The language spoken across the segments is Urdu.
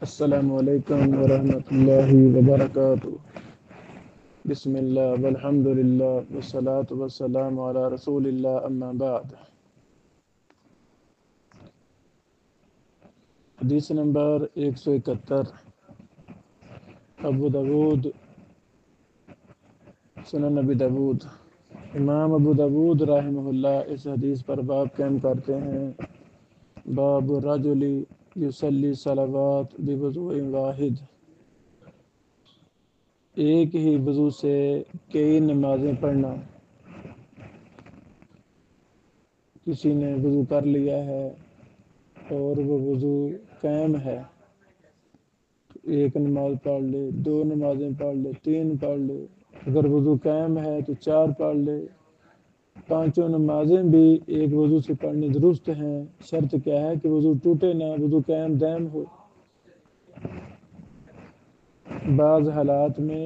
السلام علیکم ورحمۃ اللہ وبرکاتہ۔ بسم اللہ والحمد للہ والصلاة والسلام علی رسول اللہ، اما بعد۔ حدیث نمبر 171، ابو داود، سنن ابی داود۔ امام ابو داود رحمہ اللہ اس حدیث پر باب قائم کرتے ہیں، باب الرجل یصلی صلوات بوضوء واحد، ایک ہی وضو سے کئی نمازیں پڑھنا۔ کسی نے وضو کر لیا ہے اور وہ وضو قائم ہے، ایک نماز پڑھ لے، دو نمازیں پڑھ لے، تین پڑھ لے۔ اگر وضو قائم ہے تو 4 پڑھ لے۔ 5 نمازیں بھی ایک وضو سے پڑھنی درست ہیں، شرط کیا ہے کہ وضو ٹوٹے نہ، وضو قائم دائم ہو۔ بعض حالات میں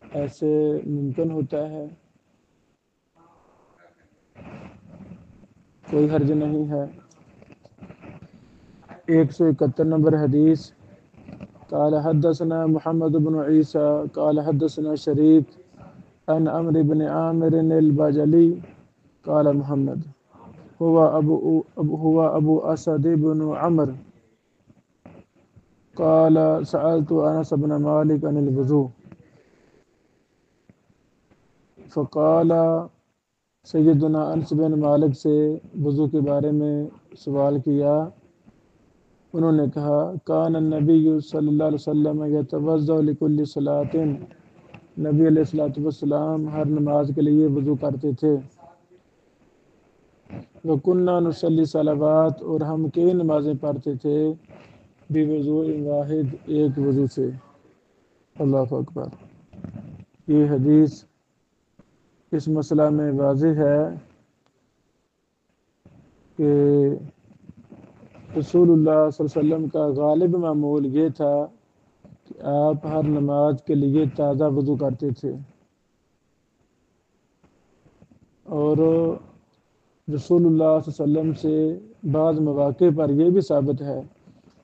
ایسے ممکن ہوتا ہے، کوئی حرج نہیں ہے۔ 171 نمبر حدیث، قال حدثنا محمد بن عیسیٰ قال حدثنا شریک عن عمرو بن عامر البجلی قال محمد هو ابو اسد بن عمرو قال سألت انس بن مالک عن الوضوء فقال، سیدنا انس بن مالک سے وضو کے بارے میں سوال کیا، انہوں نے کہا، کان النبی صلی اللہ علیہ وسلم یتوضأ لکل صلاۃ، نبی علیہ الصلوۃ والسلام ہر نماز کے لیے وضو کرتے تھے۔ وَكُنَّا نُصَلِّي صلوات، اور ہم کئی نمازیں پڑھتے تھے، بوضوء واحد، ایک وضو سے۔ اللہ اکبر۔ یہ حدیث اس مسئلہ میں واضح ہے کہ رسول اللہ صلی اللہ علیہ وسلم کا غالب معمول یہ تھا کہ آپ ہر نماز کے لیے تازہ وضو کرتے تھے، اور رسول اللہ صلی اللہ علیہ وسلم سے بعض مواقع پر یہ بھی ثابت ہے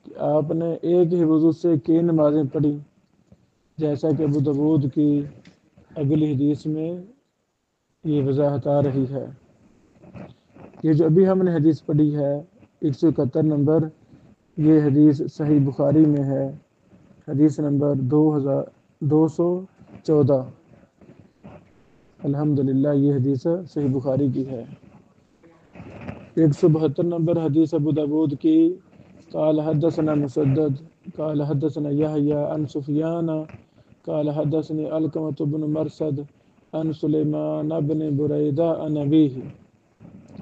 کہ آپ نے ایک ہی وضو سے کئی نمازیں پڑھی، جیسا کہ ابو داود کی اگلی حدیث میں یہ وضاحت آ رہی ہے۔ یہ جو ابھی ہم نے حدیث پڑھی ہے 171 نمبر، یہ حدیث صحیح بخاری میں ہے، حدیث نمبر 2214۔ الحمدللہ یہ حدیث صحیح بخاری کی ہے۔ 172 نمبر حدیث ابو داود کی، قال حدثنا مسدد قال حدثنا یحییٰ عن سفیان قال حدثني علقمة بن مرثد عن سلیمان بن بریدہ عن ابیہ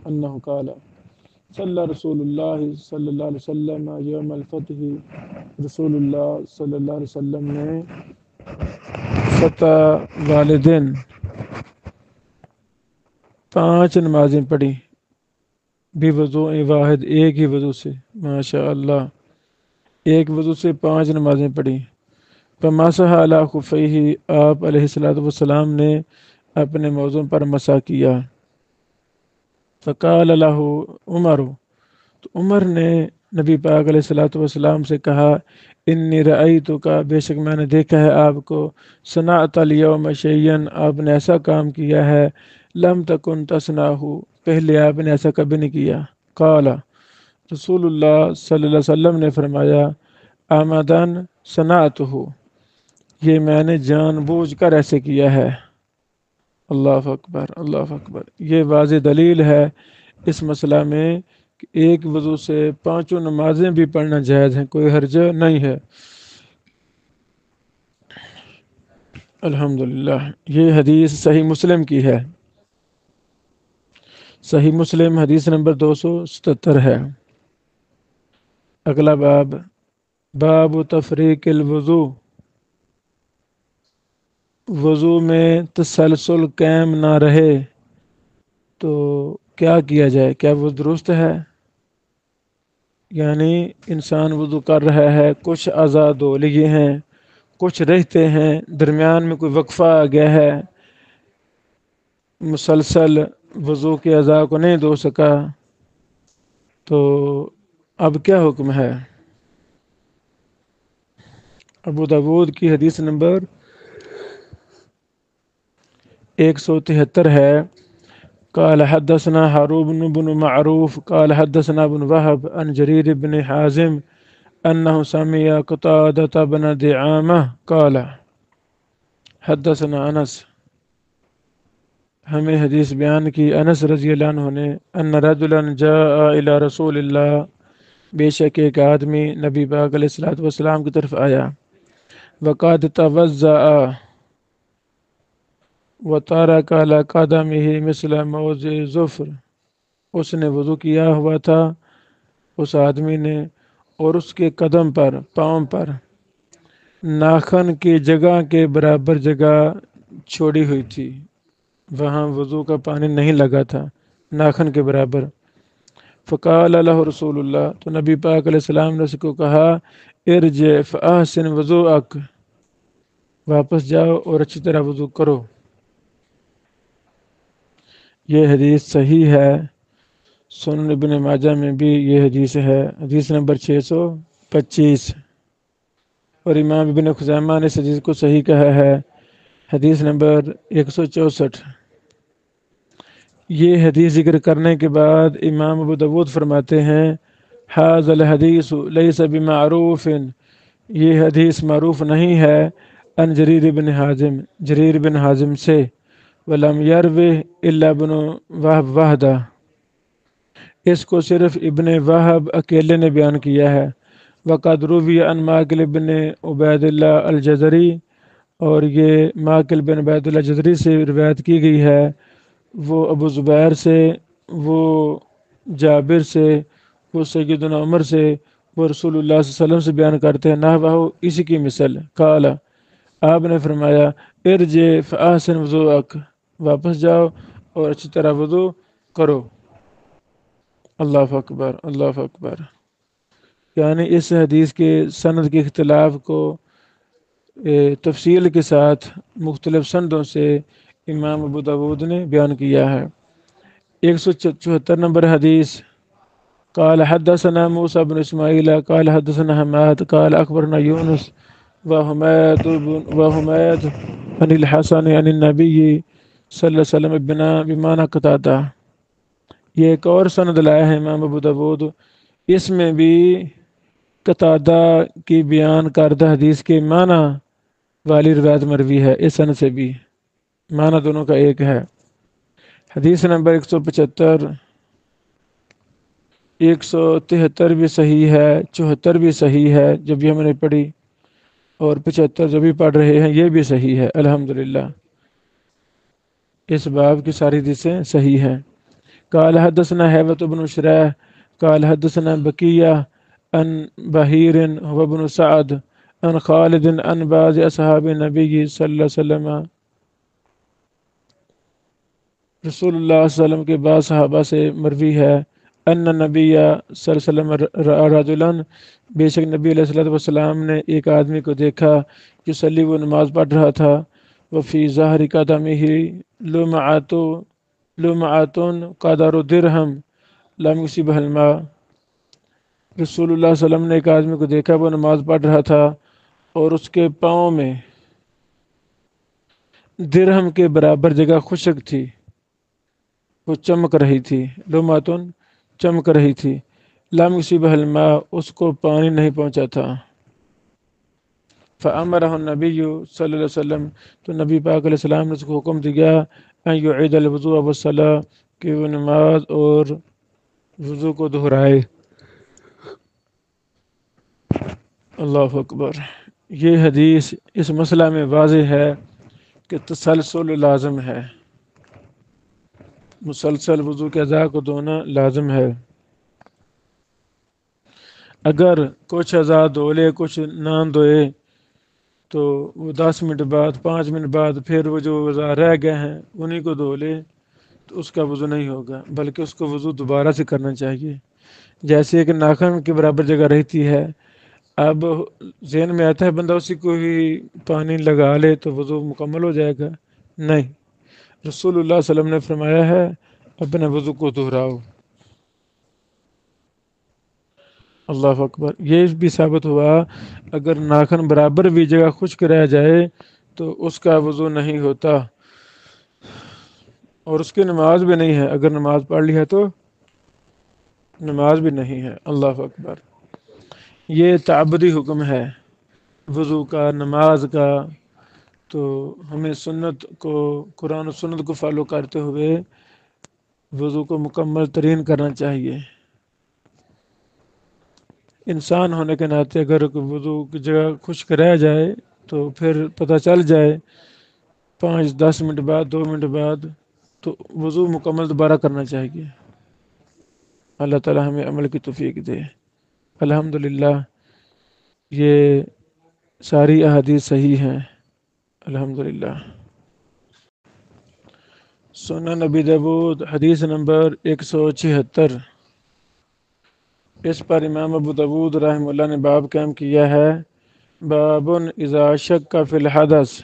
انہ قال، صلی رسول اللہ صلی اللہ علیہ وسلم یوم الفتح، رسول اللہ صلی اللہ علیہ وسلم نے فتح والے دن 5 نمازیں پڑھی، بوضوء واحد، ایک ہی وضو سے۔ ماشاء اللہ، ایک وضو سے 5 نمازیں پڑھی۔ فمسح علی خفیہ، آپ علیہ الصلوۃ والسلام نے اپنے موزوں پر مسح کیا۔ فقال لہ عمر، تو عمر نے نبی پاک علیہ الصلوۃ والسلام سے کہا، انی رأیتک، بے شک میں نے دیکھا ہے آپ کو، صنعت الیوم شیئا، آپ نے ایسا کام کیا ہے، لم تکن تصنعہ، پہلے آپ نے ایسا کبھی نہیں کیا۔ قال، رسول اللہ صلی اللہ علیہ وسلم نے فرمایا، آمدن صنعتہ، یہ میں نے جان بوجھ کر ایسے کیا ہے۔ اللہ اکبر، اللہ اکبر۔ یہ واضح دلیل ہے اس مسئلہ میں کہ ایک وضو سے 5 نمازیں بھی پڑھنا جائز ہیں، کوئی حرج نہیں ہے۔ الحمدللہ، یہ حدیث صحیح مسلم کی ہے، صحیح مسلم حدیث نمبر 277 ہے۔ اگلا باب، باب تفریق الوضو، وضو میں تسلسل قائم نہ رہے تو کیا کیا جائے، کیا وہ درست ہے؟ یعنی انسان وضو کر رہا ہے، کچھ اعضاء دھو لیے ہیں، کچھ رہتے ہیں، درمیان میں کوئی وقفہ آ گیا ہے، مسلسل وضو کے اعضاء کو نہیں دھو سکا، تو اب کیا حکم ہے؟ ابو داود کی حدیث نمبر 173 ہے۔ قال حدثنا حروب بن معروف قال حدثنا بن وهب عن جرير بن حازم أنه سمع قتادة بن دعامة قال حدثنا انس، ہمیں حدیث بیان کی انس رضی اللہ عنہ نے، ان رجلا جاء الى رسول اللہ، بے شک ایک آدمی نبی پاک علیہ الصلوۃ والسلام کی طرف آیا، وقد توضأ وترك على قدمه مثل موضع ظفر، اس نے وضو کیا ہوا تھا اس آدمی نے، اور اس کے قدم پر، پاؤں پر ناخن کی جگہ کے برابر جگہ چھوڑی ہوئی تھی، وہاں وضو کا پانی نہیں لگا تھا، ناخن کے برابر۔ فقال له رسول اللہ، تو نبی پاک علیہ السلام نے اس کو کہا، ارجع فاحسن وضوءک، واپس جاؤ اور اچھی طرح وضو کرو۔ یہ حدیث صحیح ہے، سنن ابن ماجہ میں بھی یہ حدیث ہے، حدیث نمبر 625، اور امام ابن خزیمہ نے اس حدیث کو صحیح کہا ہے، حدیث نمبر 164۔ یہ حدیث ذکر کرنے کے بعد امام ابو داود فرماتے ہیں، ھذا الحدیث لیس بمعروف، یہ حدیث معروف نہیں ہے، ان جریر بن حازم، جریر بن حازم سے، ولم یروہ الا ابن وہب وحدہ، اس کو صرف ابن وہب اکیلے نے بیان کیا ہے، وقد روی عن ماقل بن عبید اللہ الجزری، اور یہ ماقل بن عبید اللہ جزری سے روایت کی گئی ہے، وہ ابو زبیر سے، وہ جابر سے، وہ سیدنا عمر سے، وہ رسول اللہ صلی اللہ علیہ وسلم سے بیان کرتے ہیں، نہ وہ اسی کی مثل۔ قال، آپ نے فرمایا، ارجع فاحسن وضوءک، واپس جاؤ اور اچھی طرح وضو کرو۔ اللہ اکبر، اللہ اکبر۔ یعنی اس حدیث کے سند کے اختلاف کو تفصیل کے ساتھ مختلف سندوں سے امام ابو داود نے بیان کیا ہے۔ 174 نمبر حدیث، قال حدثنا موسى بن اسماعیل قال حدثنا حماد قال اخبرنا یونس وحمید عن الحسن عن النبی صلی اللہ علیہ وسلم بمعنى قتادہ۔ یہ ایک اور سند لایا ہے امام ابو داود، اس میں بھی قتادہ کی بیان کردہ حدیث کے معنی والی روایت مروی ہے، اس سند سے بھی معنی دونوں کا ایک ہے۔ حدیث نمبر 175، 173 بھی صحیح ہے، 74 بھی صحیح ہے جو بھی ہم نے پڑھی، اور 75 جو بھی پڑھ رہے ہیں یہ بھی صحیح ہے الحمدللہ، اس باب کی ساری حدیثیں صحیح ہیں۔ قال حدثنا حیوة بن شریح قال حدثنا بقیہ عن بحیر هو بن سعد عن خالد عن بعض اصحاب النبی صلی اللہ علیہ وسلم، رسول اللہ صلی اللہ علیہ وسلم کے بعض صحابہ سے مروی ہے، ان نبی صلی اللہ علیہ وسلم رأى رجلا، بے شک نبی علیہ الصلوۃ والسلام نے ایک آدمی کو دیکھا، یصلی، وہ نماز پڑھ رہا تھا، وفی ظہر قدمہ لمعۃ قدر درہم لم یصبہ الماء، رسول اللہ صلی اللہ علیہ وسلم نے ایک آدمی کو دیکھا، وہ نماز پڑھ رہا تھا اور اس کے پاؤں میں درہم کے برابر جگہ خشک تھی، وہ چمک رہی تھی، لمعۃ چمک رہی تھی، لم یصبہ الماء، اس کو پانی نہیں پہنچا تھا۔ فامرہ النبی صلی اللہ علیہ وسلم، تو نبی پاک علیہ السلام نے اس کو حکم دیا، ان یعید الوضوء والصلاۃ، کہ وہ نماز اور وضو کو دہرائے۔ اللہ اکبر۔ یہ حدیث اس مسئلہ میں واضح ہے کہ تسلسل لازم ہے، مسلسل وضو کے اعضاء کو دھونا لازم ہے، اگر کچھ اعضاء دھو لے کچھ نہ دھوئے تو وہ 10 منٹ بعد، 5 منٹ بعد پھر وہ جو اعضاء رہ گئے ہیں انہیں کو دھو لے تو اس کا وضو نہیں ہوگا، بلکہ اس کو وضو دوبارہ سے کرنا چاہیے۔ جیسے کہ ناخن کے برابر جگہ رہتی ہے، اب ذہن میں آتا ہے بندہ اسی کو ہی پانی لگا لے تو وضو مکمل ہو جائے گا، نہیں، رسول اللہ صلی اللہ علیہ وسلم نے فرمایا ہے اپنے وضو کو دہراؤ۔ اللہ اکبر. یہ بھی ثابت ہوا اگر ناخن برابر بھی جگہ خشک رہ جائے تو اس کا وضو نہیں ہوتا اور اس کی نماز بھی نہیں ہے. اگر نماز پڑھ لی ہے تو نماز بھی نہیں ہے. اللہ اکبر. یہ تعبدی حکم ہے وضو کا، نماز کا. تو ہمیں سنت کو، قرآن و سنت کو فالو کرتے ہوئے وضو کو مکمل ترین کرنا چاہیے. انسان ہونے کے ناطے اگر وضو کی جگہ خشک رہ جائے تو پھر پتہ چل جائے 5-10 منٹ بعد، 2 منٹ بعد، تو وضو مکمل دوبارہ کرنا چاہیے. اللہ تعالی ہمیں عمل کی توفیق دے. الحمدللہ یہ ساری احادیث صحیح ہیں. الحمدللہ. سنن ابی داؤد حدیث نمبر 176. اس پر امام ابو داؤد رحمہ اللہ نے باب قائم کیا ہے، بابن اذا شک فی الحدث.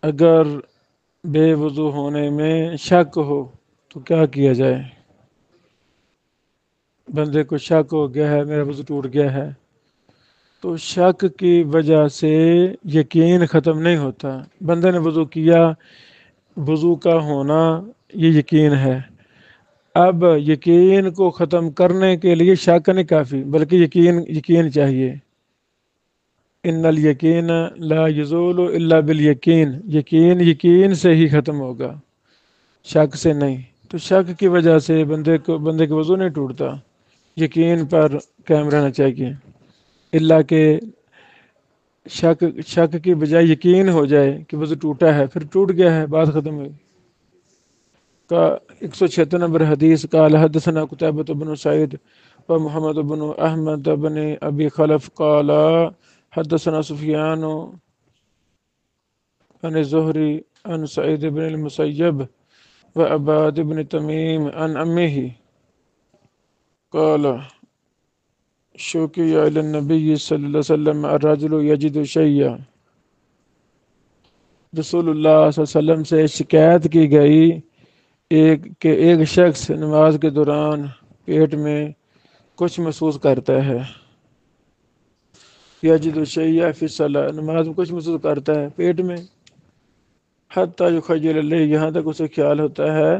اگر بے وضو ہونے میں شک ہو تو کیا کیا جائے؟ بندے کو شک ہو گیا ہے میرا وضو ٹوٹ گیا ہے، تو شک کی وجہ سے یقین ختم نہیں ہوتا. بندے نے وضو کیا، وضو کا ہونا یہ یقین ہے. اب یقین کو ختم کرنے کے لیے شک نہیں کافی، بلکہ یقین چاہیے. ان الیقین لا یزول الا بالیقین. یقین سے ہی ختم ہوگا، شک سے نہیں. تو شک کی وجہ سے بندے کے وضو نہیں ٹوٹتا. یقین پر قائم رہنا چاہیے. اللہ کہ شک کی بجائے یقین ہو جائے کہ وضو ٹوٹا ہے، پھر ٹوٹ گیا ہے، بات ختم ہوئی. کا 176 نمبر حدیث. قال حدثنا قتيبة بن سعيد ومحمد بن احمد بن ابي خلف قال حدثنا سفيان عن الزهري عن سعيد بن المسيب وعباد بن تميم عن عمه قال شوكي إلى النبي صلی اللہ علیہ وسلم الرجل يجد شيئا. رسول اللہ صلی اللہ علیہ وسلم سے شکایت کی گئی کہ ایک شخص نماز کے دوران پیٹ میں کچھ محسوس کرتا ہے. یجد شیئا فی الصلاۃ، نماز میں کچھ محسوس کرتا ہے پیٹ میں. حتی یخیل الیہ، یہاں تک اسے خیال ہوتا ہے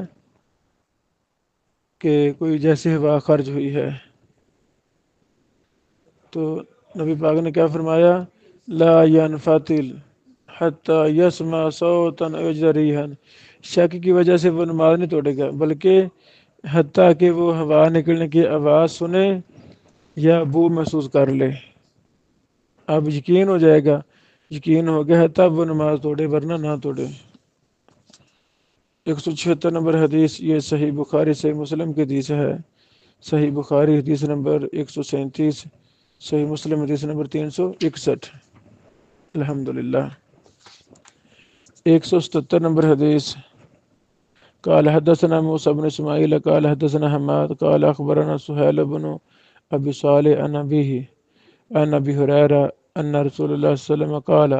کہ کوئی جیسے ہوا خرج ہوئی ہے. تو نبی پاک نے کیا فرمایا؟ لا ینفتل حتی یسمع صوتا او یجد ریحا. شک کی وجہ سے وہ نماز نہیں توڑے گا، بلکہ حتیٰ کہ وہ ہوا نکلنے کی آواز سنے یا بو محسوس کر لے. اب یقین ہو جائے گا، یقین ہو گیا ہے تب وہ نماز توڑے، ورنہ نہ توڑے. 176 نمبر حدیث. یہ صحیح بخاری صحیح مسلم کی حدیث ہے. صحیح بخاری حدیث نمبر 137، صحیح مسلم حدیث نمبر 361. الحمدللہ. 177 نمبر حدیث. قال حدثنا موسى بن اسماعيل قال حدثنا حماد قال اخبرنا سهيل بن ابي صالح عن ابيه عن ابي هريره ان رسول الله صلی اللہ علیہ وسلم قال،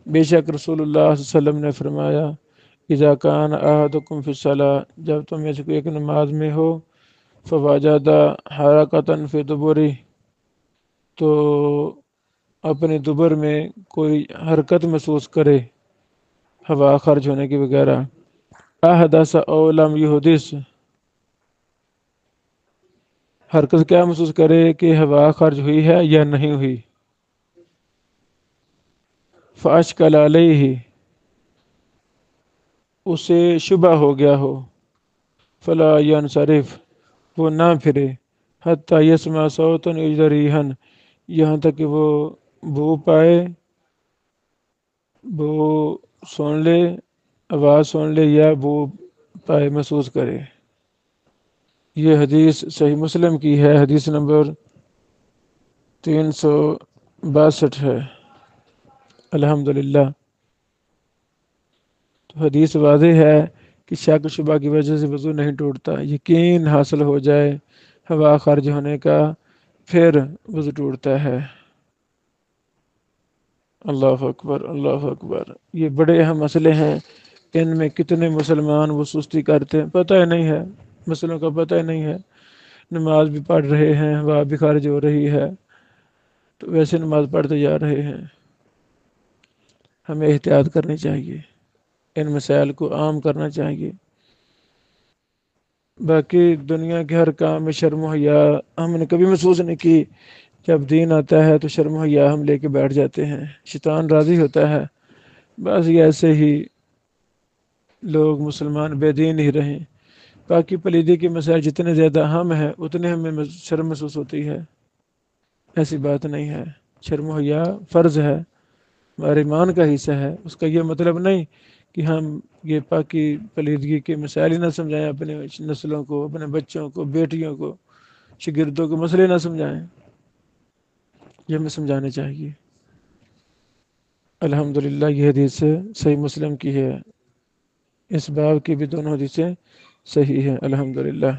بے شک رسول اللہ صلی اللہ علیہ وسلم نے فرمایا، اذا كان احدكم في الصلاة، جب تم میں سے کوئی ایک نماز میں ہو، فوجد حرکة في دبره، تو اپنے دبر میں کوئی حرکت محسوس کرے ہوا خرج ہونے کی وغیرہ. احدث او لم یحدث، حرکت کیا محسوس کرے کہ ہوا خرج ہوئی ہے یا نہیں ہوئی. فاشکل علیہ، اسے شبہ ہو گیا ہو. فلا ینصرف، وہ نہ پھرے. حتی یسمع صوتا یجد ریحا، یہاں تک کہ وہ بو پائے، بو سن لے، آواز سن لے یا بو پائے، محسوس کرے. یہ حدیث صحیح مسلم کی ہے، حدیث نمبر 362 ہے. الحمدللہ. تو حدیث واضح ہے کہ شک و شبہ کی وجہ سے وضو نہیں ٹوٹتا. یقین حاصل ہو جائے ہوا خارج ہونے کا، پھر وضو ٹوٹتا ہے. اللہ اکبر، اللہ اکبر. یہ بڑے اہم مسئلے ہیں. ان میں کتنے مسلمان وہ سستی کرتے ہیں، پتہ ہی نہیں ہے، مسئلوں کا پتہ ہی نہیں ہے. نماز بھی پڑھ رہے ہیں، ہوا بھی خارج ہو رہی ہے، تو ویسے نماز پڑھتے جا رہے ہیں۔ ہمیں احتیاط کرنی چاہیے، ان مسائل کو عام کرنا چاہیے۔ باقی دنیا کے ہر کام میں شرم و حیا ہم نے کبھی محسوس نہیں کی۔ جب دین آتا ہے تو شرم و حیا ہم لے کے بیٹھ جاتے ہیں، شیطان راضی ہوتا ہے بس یہ ایسے ہی لوگ مسلمان بے دین ہی رہیں۔ باقی پلیدی کے مسائل جتنے زیادہ اہم ہیں اتنے ہمیں شرم محسوس ہوتی ہے، ایسی بات نہیں ہے۔ شرم و حیا فرض ہے، ہمارے ایمان کا حصہ ہے۔ اس کا یہ مطلب نہیں کہ ہم یہ پاکی پلیدگی کے مسائل ہی نہ سمجھائیں، اپنے نسلوں کو، اپنے بچوں کو، بیٹیوں کو، شاگردوں کو مسئلے نہ سمجھائیں، یہ ہمیں سمجھانے چاہیے۔ الحمدللہ یہ حدیث صحیح مسلم کی ہے، اس باب کی بھی دونوں حدیثیں صحیح ہیں الحمدللہ۔